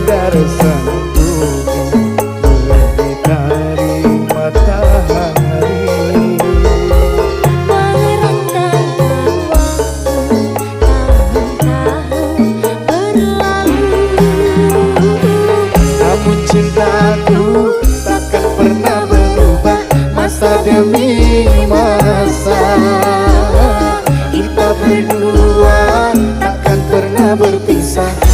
beredar sanubumi menyinari matahari. Merenggang waktu tahun-tahun berlalu, Namun cintaku takkan pernah berubah masa demi masa. Kita berdua takkan pernah berpisah.